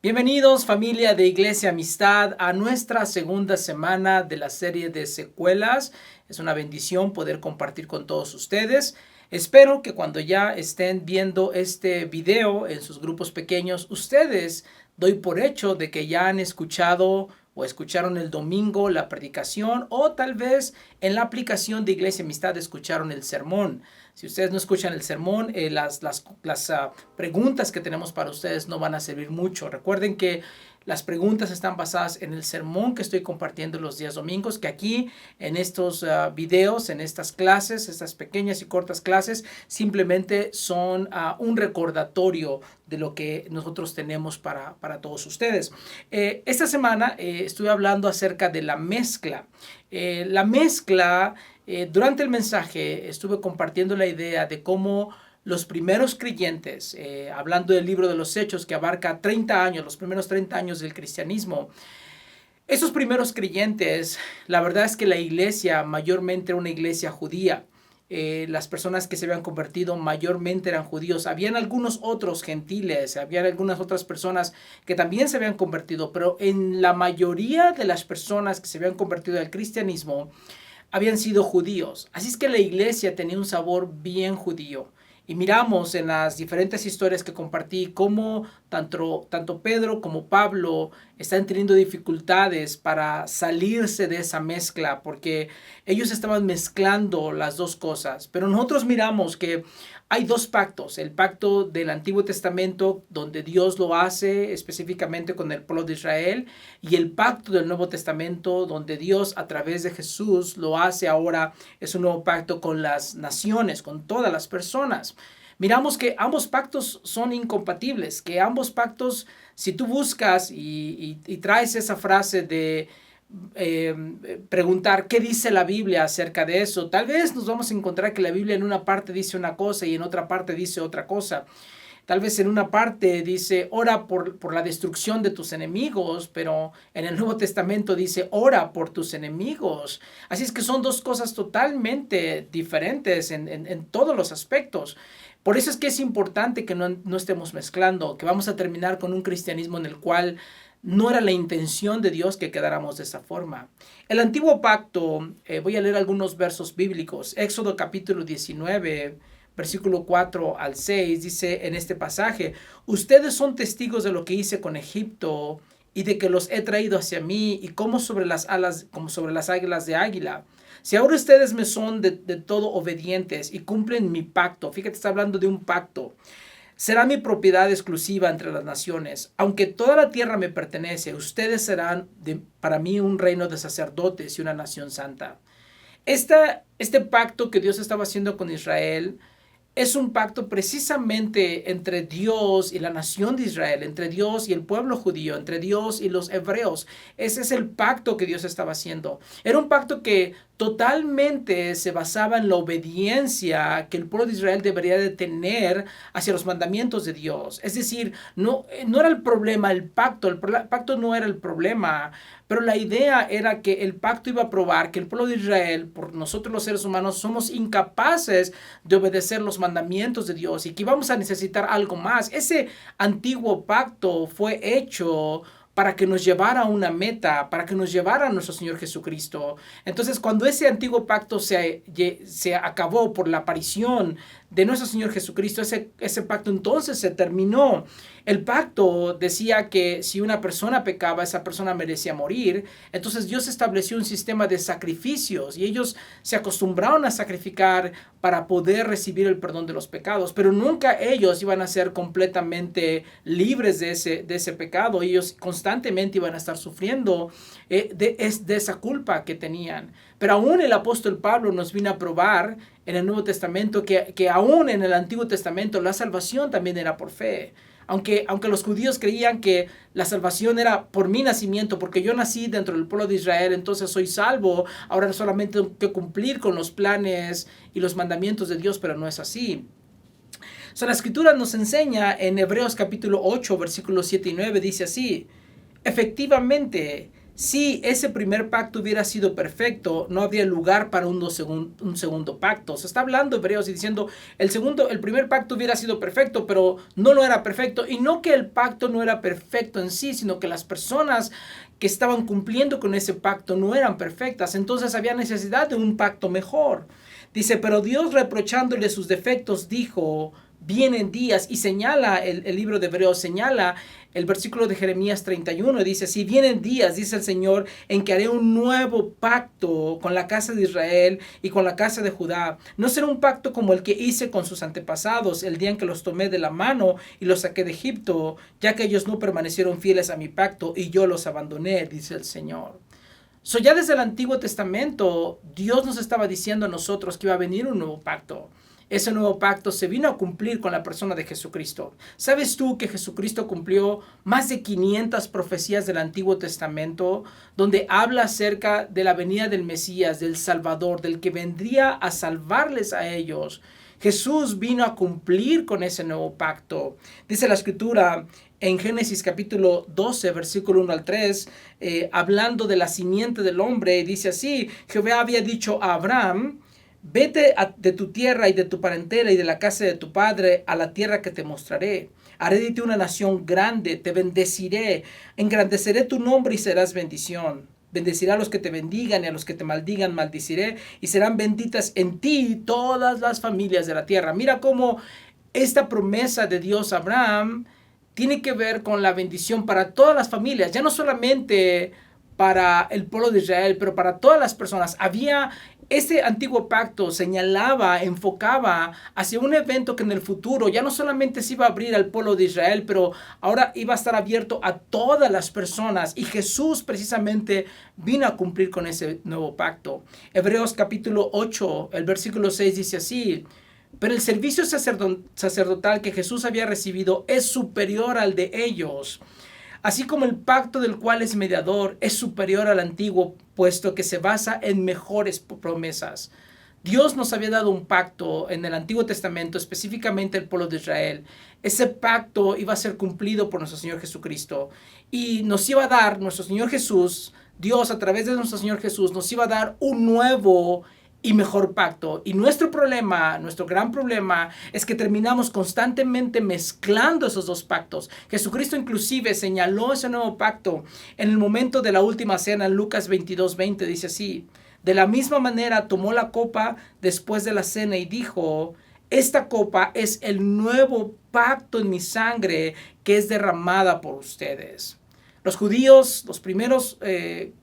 Bienvenidos, familia de Iglesia Amistad, a nuestra segunda semana de la serie de secuelas. Es una bendición poder compartir con todos ustedes. Espero que cuando ya estén viendo este video en sus grupos pequeños, ustedes doy por hecho de que ya han escuchado o escucharon el domingo la predicación, o tal vez en la aplicación de Iglesia Amistad escucharon el sermón. Si ustedes no escuchan el sermón, las preguntas que tenemos para ustedes no van a servir mucho. Recuerden que las preguntas están basadas en el sermón que estoy compartiendo los días domingos, que aquí en estos videos, en estas clases, estas pequeñas y cortas clases, simplemente son un recordatorio de lo que nosotros tenemos para todos ustedes. Esta semana estuve hablando acerca de la mezcla. Durante el mensaje estuve compartiendo la idea de cómo los primeros creyentes, hablando del libro de los Hechos que abarca 30 años, los primeros 30 años del cristianismo, esos primeros creyentes, la verdad es que la iglesia mayormente era una iglesia judía. Las personas que se habían convertido mayormente eran judíos. Habían algunos otros gentiles, habían algunas otras personas que también se habían convertido, pero en la mayoría de las personas que se habían convertido al cristianismo habían sido judíos. Así es que la iglesia tenía un sabor bien judío. Y miramos en las diferentes historias que compartí cómo tanto Pedro como Pablo están teniendo dificultades para salirse de esa mezcla, porque ellos estaban mezclando las dos cosas. Pero nosotros miramos que hay dos pactos: el pacto del Antiguo Testamento, donde Dios lo hace específicamente con el pueblo de Israel, y el pacto del Nuevo Testamento, donde Dios a través de Jesús lo hace ahora. Es un nuevo pacto con las naciones, con todas las personas. Miramos que ambos pactos son incompatibles, que ambos pactos, si tú buscas y traes esa frase de preguntar qué dice la Biblia acerca de eso, tal vez nos vamos a encontrar que la Biblia en una parte dice una cosa y en otra parte dice otra cosa. Tal vez en una parte dice ora por la destrucción de tus enemigos, pero en el Nuevo Testamento dice ora por tus enemigos. Así es que son dos cosas totalmente diferentes en todos los aspectos. Por eso es que es importante que no estemos mezclando, que vamos a terminar con un cristianismo en el cual no era la intención de Dios que quedáramos de esa forma. El antiguo pacto, voy a leer algunos versos bíblicos. Éxodo capítulo 19, versículo 4 al 6, dice en este pasaje: ustedes son testigos de lo que hice con Egipto y de que los he traído hacia mí, y como sobre las águilas de águila. Si ahora ustedes me son de todo obedientes y cumplen mi pacto, fíjate, está hablando de un pacto, será mi propiedad exclusiva entre las naciones. Aunque toda la tierra me pertenece, ustedes serán para mí un reino de sacerdotes y una nación santa. Este pacto que Dios estaba haciendo con Israel es un pacto precisamente entre Dios y la nación de Israel, entre Dios y el pueblo judío, entre Dios y los hebreos. Ese es el pacto que Dios estaba haciendo. Era un pacto que totalmente se basaba en la obediencia que el pueblo de Israel debería de tener hacia los mandamientos de Dios. Es decir, no era el problema el pacto no era el problema, pero la idea era que el pacto iba a probar que el pueblo de Israel, por nosotros los seres humanos, somos incapaces de obedecer los mandamientos de Dios y que íbamos a necesitar algo más. Ese antiguo pacto fue hecho para que nos llevara a una meta, para que nos llevara a nuestro Señor Jesucristo. Entonces, cuando ese antiguo pacto se acabó por la aparición de nuestro Señor Jesucristo, ese pacto entonces se terminó. El pacto decía que si una persona pecaba, esa persona merecía morir. Entonces Dios estableció un sistema de sacrificios y ellos se acostumbraron a sacrificar para poder recibir el perdón de los pecados, pero nunca ellos iban a ser completamente libres de ese pecado. Ellos constantemente iban a estar sufriendo de esa culpa que tenían. Pero aún el apóstol Pablo nos vino a probar en el Nuevo Testamento que aún en el Antiguo Testamento la salvación también era por fe. Aunque los judíos creían que la salvación era por mi nacimiento, porque yo nací dentro del pueblo de Israel, entonces soy salvo, ahora solamente tengo que cumplir con los planes y los mandamientos de Dios, pero no es así. La Escritura nos enseña en Hebreos capítulo 8, versículos 7 y 9, dice así: efectivamente, Si ese primer pacto hubiera sido perfecto, no habría lugar para un segundo pacto. Se está hablando Hebreos y diciendo, el primer pacto hubiera sido perfecto, pero no lo era perfecto. Y no que el pacto no era perfecto en sí, sino que las personas que estaban cumpliendo con ese pacto no eran perfectas. Entonces había necesidad de un pacto mejor. Dice, pero Dios, reprochándole sus defectos, dijo, vienen días, y señala el libro de Hebreos, señala el versículo de Jeremías 31, dice, si vienen días, dice el Señor, en que haré un nuevo pacto con la casa de Israel y con la casa de Judá. No será un pacto como el que hice con sus antepasados el día en que los tomé de la mano y los saqué de Egipto, ya que ellos no permanecieron fieles a mi pacto y yo los abandoné, dice el Señor. Ya desde el Antiguo Testamento, Dios nos estaba diciendo a nosotros que iba a venir un nuevo pacto. Ese nuevo pacto se vino a cumplir con la persona de Jesucristo. ¿Sabes tú que Jesucristo cumplió más de 500 profecías del Antiguo Testamento donde habla acerca de la venida del Mesías, del Salvador, del que vendría a salvarles a ellos? Jesús vino a cumplir con ese nuevo pacto. Dice la Escritura en Génesis capítulo 12, versículo 1 al 3, hablando de la simiente del hombre, dice así, Jehová había dicho a Abraham, vete de tu tierra y de tu parentela y de la casa de tu padre a la tierra que te mostraré. Haré de ti una nación grande, te bendeciré, engrandeceré tu nombre y serás bendición. Bendeciré a los que te bendigan y a los que te maldigan maldiciré, y serán benditas en ti todas las familias de la tierra. Mira cómo esta promesa de Dios a Abraham tiene que ver con la bendición para todas las familias, ya no solamente para el pueblo de Israel, pero para todas las personas. Este antiguo pacto señalaba, enfocaba hacia un evento que en el futuro ya no solamente se iba a abrir al pueblo de Israel, pero ahora iba a estar abierto a todas las personas. Y Jesús precisamente vino a cumplir con ese nuevo pacto. Hebreos capítulo 8, el versículo 6 dice así, pero el servicio sacerdotal que Jesús había recibido es superior al de ellos, así como el pacto del cual es mediador es superior al antiguo, puesto que se basa en mejores promesas. Dios nos había dado un pacto en el Antiguo Testamento, específicamente el pueblo de Israel. Ese pacto iba a ser cumplido por nuestro Señor Jesucristo y nos iba a dar nuestro Señor Jesús, Dios a través de nuestro Señor Jesús, nos iba a dar un nuevo y mejor pacto. Y nuestro problema, nuestro gran problema, es que terminamos constantemente mezclando esos dos pactos. Jesucristo inclusive señaló ese nuevo pacto en el momento de la última cena. En Lucas 22:20 dice así, de la misma manera tomó la copa después de la cena y dijo, esta copa es el nuevo pacto en mi sangre que es derramada por ustedes. Los judíos, los primeros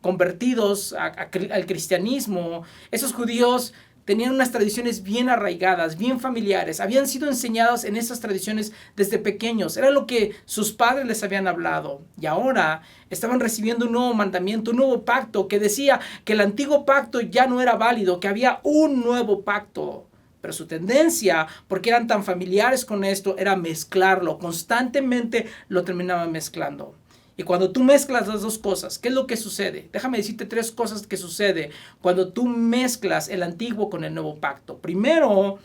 convertidos al cristianismo, esos judíos tenían unas tradiciones bien arraigadas, bien familiares. Habían sido enseñados en esas tradiciones desde pequeños. Era lo que sus padres les habían hablado. Y ahora estaban recibiendo un nuevo mandamiento, un nuevo pacto que decía que el antiguo pacto ya no era válido, que había un nuevo pacto. Pero su tendencia, porque eran tan familiares con esto, era mezclarlo. Constantemente lo terminaban mezclando. Y cuando tú mezclas las dos cosas, ¿qué es lo que sucede? Déjame decirte 3 cosas que sucede cuando tú mezclas el antiguo con el nuevo pacto. Primero,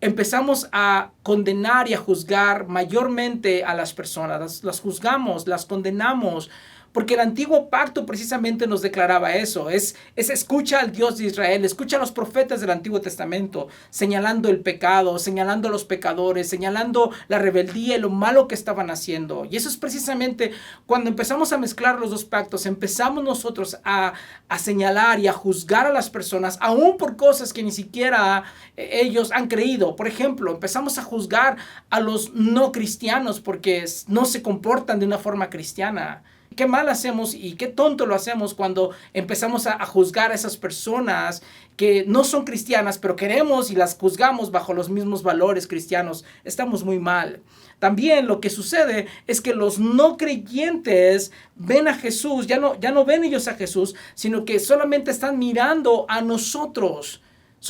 empezamos a condenar y a juzgar mayormente a las personas. Las juzgamos, las condenamos. Porque el antiguo pacto precisamente nos declaraba eso. Es escucha al Dios de Israel, escucha a los profetas del Antiguo Testamento, señalando el pecado, señalando a los pecadores, señalando la rebeldía y lo malo que estaban haciendo. Y eso es precisamente cuando empezamos a mezclar los dos pactos, empezamos nosotros a señalar y a juzgar a las personas, aún por cosas que ni siquiera ellos han creído. Por ejemplo, empezamos a juzgar a los no cristianos porque no se comportan de una forma cristiana. Qué mal hacemos y qué tonto lo hacemos cuando empezamos a juzgar a esas personas que no son cristianas, pero queremos y las juzgamos bajo los mismos valores cristianos. Estamos muy mal. También lo que sucede es que los no creyentes ven a Jesús, ya no ven ellos a Jesús, sino que solamente están mirando a nosotros.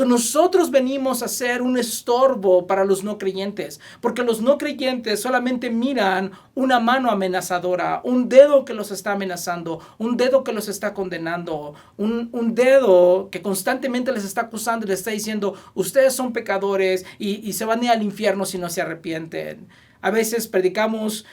Nosotros venimos a ser un estorbo para los no creyentes, porque los no creyentes solamente miran una mano amenazadora, un dedo que los está amenazando, un dedo que los está condenando, un dedo que constantemente les está acusando y les está diciendo, ustedes son pecadores y se van a ir al infierno si no se arrepienten. A veces predicamos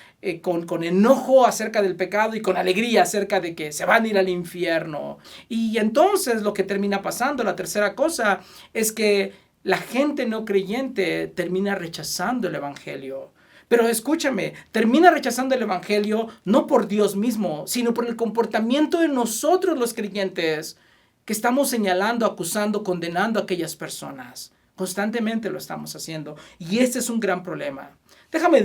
con enojo acerca del pecado y con alegría acerca de que se van a ir al infierno. Y entonces lo que termina pasando, la tercera cosa, es que la gente no creyente termina rechazando el evangelio. Pero escúchame, termina rechazando el evangelio no por Dios mismo, sino por el comportamiento de nosotros los creyentes, que estamos señalando, acusando, condenando a aquellas personas. Constantemente lo estamos haciendo. Y este es un gran problema. Déjame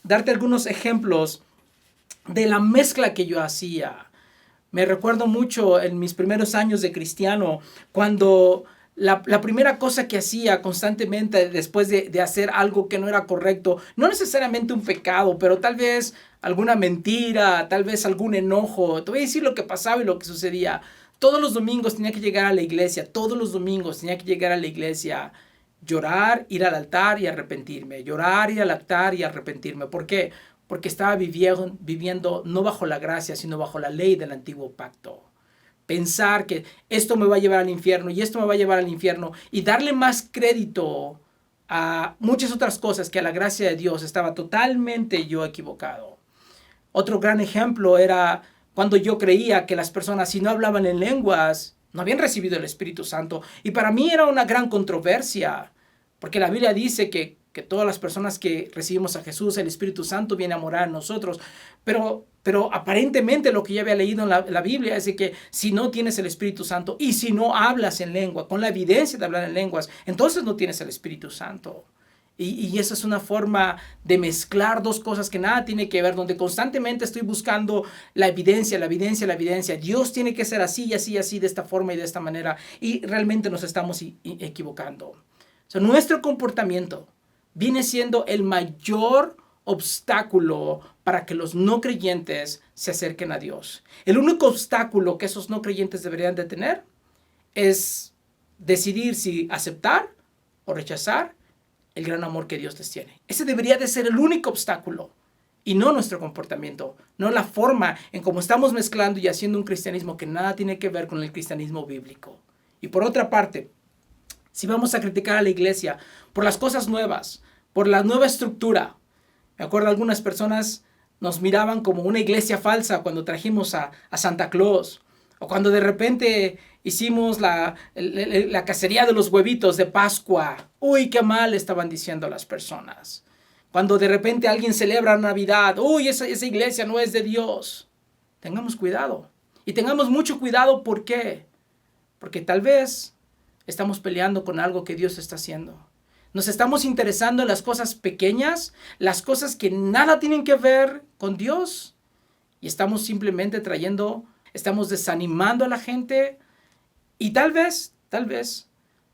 darte algunos ejemplos de la mezcla que yo hacía. Me recuerdo mucho en mis primeros años de cristiano, cuando la primera cosa que hacía constantemente después de hacer algo que no era correcto, no necesariamente un pecado, pero tal vez alguna mentira, tal vez algún enojo. Te voy a decir lo que pasaba y lo que sucedía. Todos los domingos tenía que llegar a la iglesia, llorar, ir al altar y arrepentirme, llorar, ir al altar y arrepentirme. ¿Por qué? Porque estaba viviendo no bajo la gracia, sino bajo la ley del antiguo pacto. Pensar que esto me va a llevar al infierno y esto me va a llevar al infierno y darle más crédito a muchas otras cosas que a la gracia de Dios, estaba totalmente yo equivocado. Otro gran ejemplo era cuando yo creía que las personas, si no hablaban en lenguas, no habían recibido el Espíritu Santo. Y para mí era una gran controversia, porque la Biblia dice que todas las personas que recibimos a Jesús, el Espíritu Santo viene a morar en nosotros. Pero aparentemente lo que yo había leído en la Biblia es de que si no tienes el Espíritu Santo y si no hablas en lengua, con la evidencia de hablar en lenguas, entonces no tienes el Espíritu Santo. Y esa es una forma de mezclar dos cosas que nada tiene que ver, donde constantemente estoy buscando la evidencia. Dios tiene que ser así, así, así, de esta forma y de esta manera. Y realmente nos estamos equivocando. O sea, nuestro comportamiento viene siendo el mayor obstáculo para que los no creyentes se acerquen a Dios. El único obstáculo que esos no creyentes deberían de tener es decidir si aceptar o rechazar el gran amor que Dios les tiene. Ese debería de ser el único obstáculo y no nuestro comportamiento, no la forma en cómo estamos mezclando y haciendo un cristianismo que nada tiene que ver con el cristianismo bíblico. Y por otra parte, si vamos a criticar a la iglesia por las cosas nuevas, por la nueva estructura, me acuerdo algunas personas nos miraban como una iglesia falsa cuando trajimos a Santa Claus, o cuando de repente hicimos la cacería de los huevitos de Pascua. Uy, qué mal estaban diciendo las personas. Cuando de repente alguien celebra Navidad. Uy, esa iglesia no es de Dios. Tengamos cuidado. Y tengamos mucho cuidado. ¿Por qué? Porque tal vez estamos peleando con algo que Dios está haciendo. Nos estamos interesando en las cosas pequeñas, las cosas que nada tienen que ver con Dios. Y estamos simplemente estamos desanimando a la gente. Y tal vez,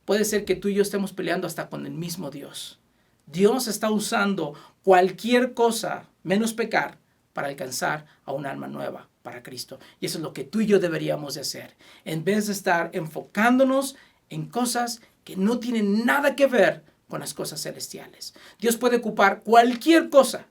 puede ser que tú y yo estemos peleando hasta con el mismo Dios. Dios está usando cualquier cosa, menos pecar, para alcanzar a un alma nueva para Cristo. Y eso es lo que tú y yo deberíamos de hacer. En vez de estar enfocándonos en cosas que no tienen nada que ver con las cosas celestiales. Dios puede ocupar cualquier cosa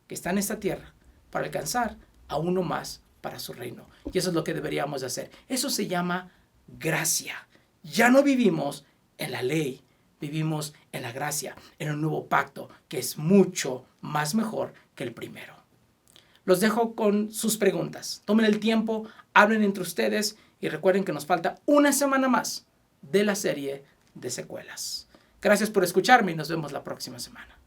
que está en esta tierra para alcanzar a uno más para su reino. Y eso es lo que deberíamos de hacer. Eso se llama gracia. Ya no vivimos en la ley, vivimos en la gracia, en un nuevo pacto que es mucho más mejor que el primero. Los dejo con sus preguntas. Tomen el tiempo, hablen entre ustedes y recuerden que nos falta una semana más de la serie de secuelas. Gracias por escucharme y nos vemos la próxima semana.